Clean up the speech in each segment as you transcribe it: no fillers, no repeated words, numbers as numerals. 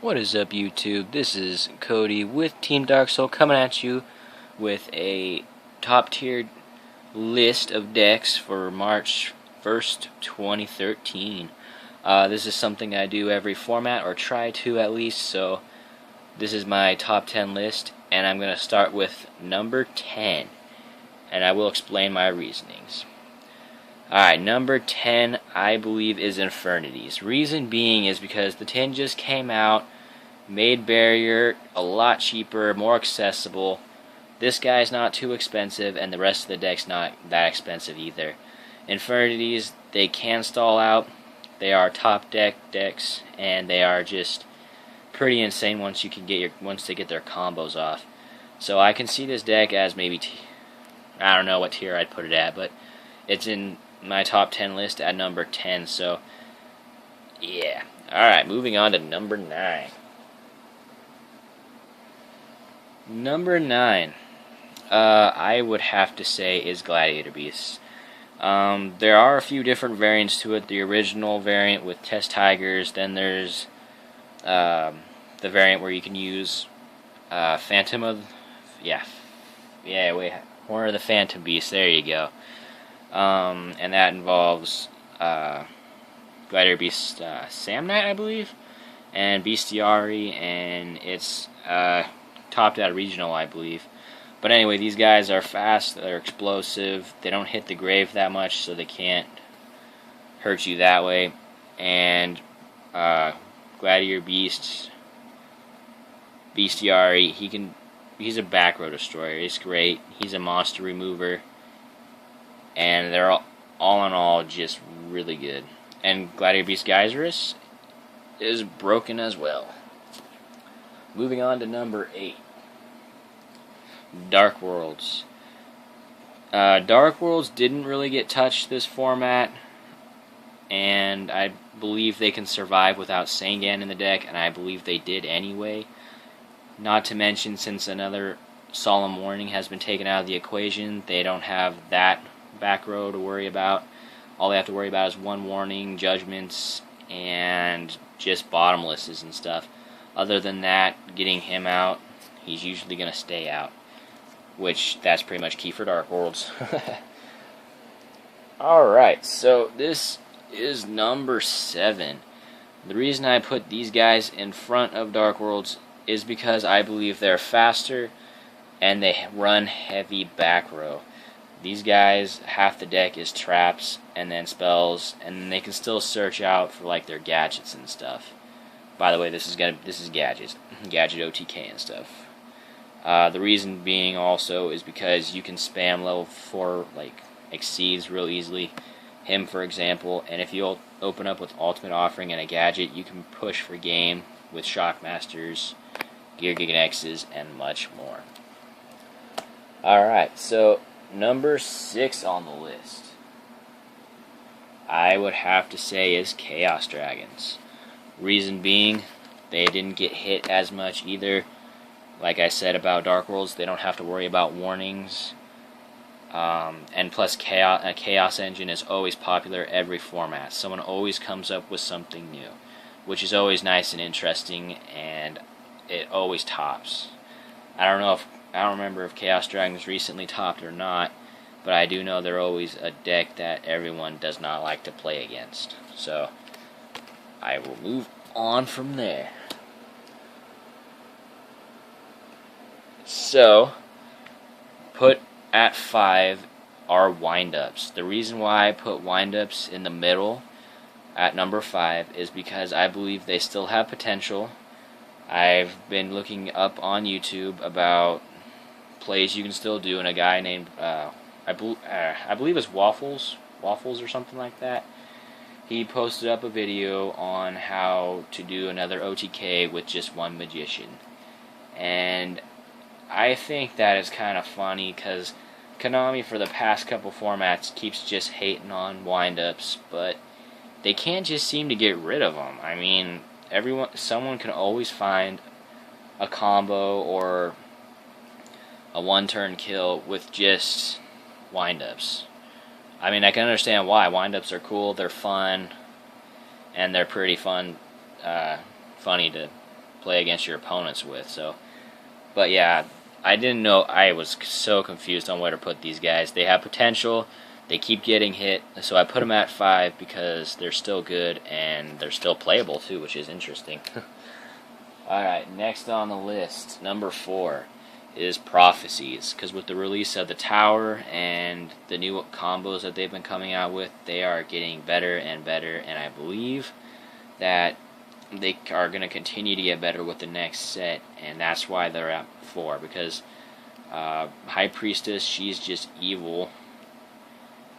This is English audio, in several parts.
What is up, YouTube? This is Cody with Team Dark Soul coming at you with a top-tiered list of decks for March 1st, 2013. This is something I do every format, or try to at least, so this is my top 10 list, and I'm going to start with number 10, and I will explain my reasonings. Alright, number 10, I believe, is Infernities. Reason being is because the 10 just came out, made Barrier a lot cheaper, more accessible. This guy's not too expensive, and the rest of the deck's not that expensive either. Infernities, they can stall out. They are top deck decks, and they are just pretty insane once they get their combos off. So I can see this deck as maybe I don't know what tier I'd put it at, but it's in my top 10 list at number 10, so yeah. Alright, moving on to number 9. Number 9, I would have to say, is Gladiator Beasts. There are a few different variants to it. The original variant with Test Tigers, then there's the variant where you can use Phantom of... Horror of the Phantom Beast, there you go. And that involves Gladiator Beast Samnite, I believe, and Bestiari, and it's topped at regional, I believe. But anyway, these guys are fast, they're explosive, they don't hit the grave that much, so they can't hurt you that way. And Gladiator Beast, Bestiari, he's a back row destroyer. He's great. He's a monster remover. And they're all in all just really good. And Gladiator Beast Geyserus is broken as well. Moving on to number 8. Dark Worlds. Dark Worlds didn't really get touched this format, and I believe they can survive without Sangan in the deck, and I believe they did anyway. Not to mention, since another Solemn Warning has been taken out of the equation, they don't have that back row to worry about. All they have to worry about is one warning, judgments, and just bottomlesses and stuff. Other than that, getting him out, he's usually going to stay out, which that's pretty much key for Dark Worlds. Alright, so this is number 7. The reason I put these guys in front of Dark Worlds is because I believe they're faster and they run heavy back row. These guys, half the deck is traps and then spells, and they can still search out for like their gadgets and stuff. By the way, this is gadgets, gadget OTK and stuff. The reason being also is because you can spam level 4 like Exceeds real easily. Him, for example, and if you open up with Ultimate Offering and a gadget, you can push for game with Shockmasters, Gear Giganexes, and much more. Alright, so number 6 on the list, I would have to say, is Chaos Dragons. Reason being, they didn't get hit as much either. Like I said about Dark Worlds, they don't have to worry about warnings. And plus, a Chaos Engine is always popular every format. Someone always comes up with something new, which is always nice and interesting, and it always tops. I don't remember if Chaos Dragons recently topped or not, but I do know they're always a deck that everyone does not like to play against. So I will move on from there. So, put at 5 are Windups. The reason why I put Windups in the middle at number 5 is because I believe they still have potential. I've been looking up on YouTube about plays you can still do, and a guy named I believe it's Waffles or something like that. He posted up a video on how to do another OTK with just one magician, and I think that is kind of funny because Konami for the past couple formats keeps just hating on windups, but they can't just seem to get rid of them. I mean, someone can always find a combo or a one-turn kill with just windups. I mean, I can understand why. Windups are cool, they're fun, and they're pretty funny to play against your opponents with. So, but yeah, I didn't know. I was so confused on where to put these guys. They have potential. They keep getting hit, so I put them at 5 because they're still good and they're still playable too, which is interesting. Alright, next on the list, number 4, is Prophecies, because with the release of the Tower and the new combos that they've been coming out with, they are getting better and better, and I believe that they are going to continue to get better with the next set, and that's why they're at 4, because High Priestess, she's just evil,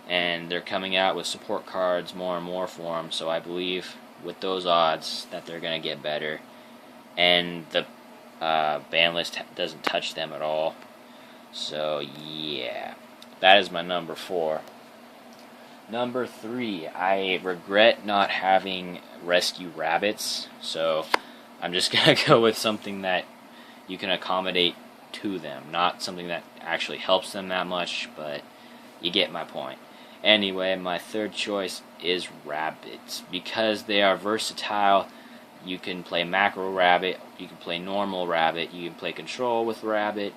and they're coming out with support cards more and more for them, so I believe with those odds that they're going to get better, and the ban list doesn't touch them at all. So yeah, that is my number 4. Number 3, I regret not having rescue rabbits, so I'm just going to go with something that you can accommodate to them, not something that actually helps them that much, but you get my point. Anyway, my third choice is rabbits, because they are versatile. You can play macro rabbit, you can play normal rabbit, you can play control with rabbit.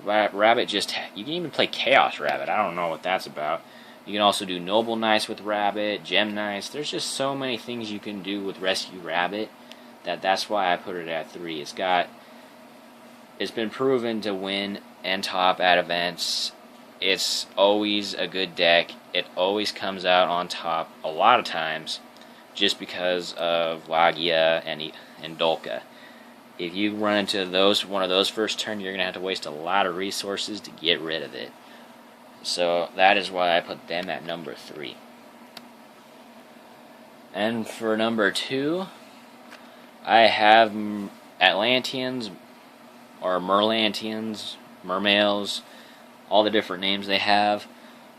Rabbit just, you can even play chaos rabbit. I don't know what that's about. You can also do noble knights with rabbit, gem knights. There's just so many things you can do with rescue rabbit that's why I put it at 3. It's been proven to win and top at events. It's always a good deck. It always comes out on top a lot of times, just because of Yugioh and Dolka. If you run into one of those first turn, you're going to have to waste a lot of resources to get rid of it. So that is why I put them at number 3. And for number 2, I have Atlanteans, or Merlantians, Mermails, all the different names they have.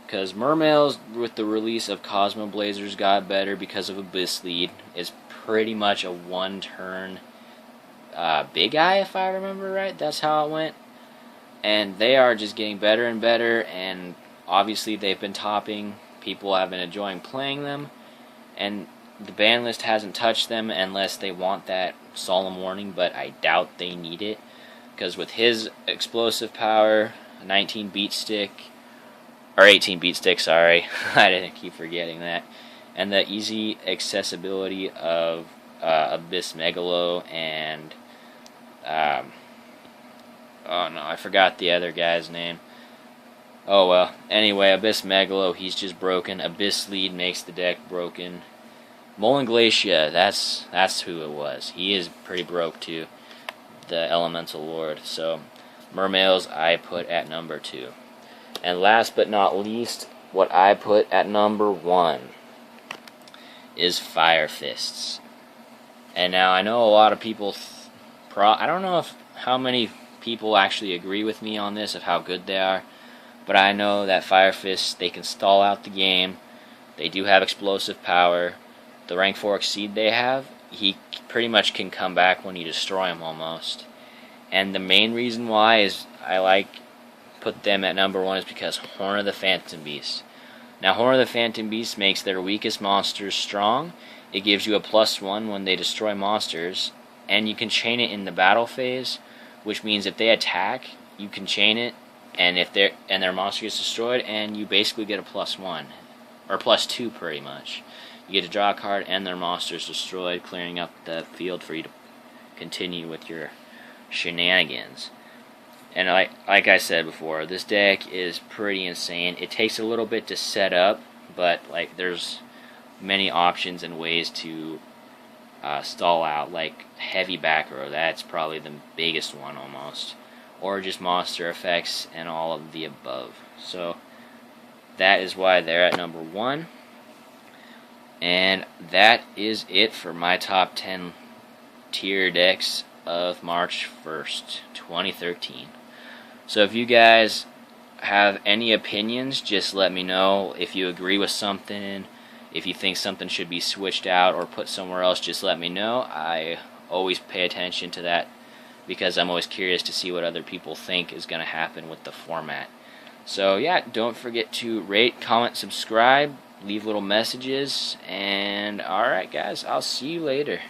Because Mermails, with the release of Cosmo Blazers, got better because of Abyss Lead. It's pretty much a 1-turn Big Eye, if I remember right. That's how it went. And they are just getting better and better, and obviously they've been topping. People have been enjoying playing them, and the ban list hasn't touched them unless they want that Solemn Warning, but I doubt they need it, because with his explosive power, 19 beat stick, or 18 beat stick, sorry, I didn't keep forgetting that, and the easy accessibility of Abyss Megalo and oh no, I forgot the other guy's name. Oh well, anyway, Abyss Megalo, he's just broken. Abyss Lead makes the deck broken. Molin Glacia, that's who it was. He is pretty broke too, the Elemental Lord. So, Mermails I put at number 2. And last but not least, what I put at number 1 is Fire Fists. And now I know a lot of people, I don't know how many people actually agree with me on this, of how good they are, but I know that Fire Fists, they can stall out the game. They do have explosive power. The rank 4 Exceed they have, he pretty much can come back when you destroy him almost. And the main reason why is put them at number 1 is because Horn of the Phantom Beast. Now, Horn of the Phantom Beast makes their weakest monsters strong. It gives you a +1 when they destroy monsters, and you can chain it in the battle phase, which means if they attack, you can chain it, and if their monster gets destroyed, and you basically get a +1 or +2 pretty much. You get to draw a card, and their monster is destroyed, clearing up the field for you to continue with your shenanigans. And like I said before, this deck is pretty insane. It takes a little bit to set up, but there's many options and ways to stall out, like heavy back row. That's probably the biggest one almost, or just monster effects and all of the above. So that is why they're at number 1. And that is it for my top 10 tier decks of March 1st, 2013. So if you guys have any opinions, just let me know. If you agree with something, if you think something should be switched out or put somewhere else, just let me know. I always pay attention to that because I'm always curious to see what other people think is going to happen with the format. So yeah, don't forget to rate, comment, subscribe, leave little messages, and alright guys, I'll see you later.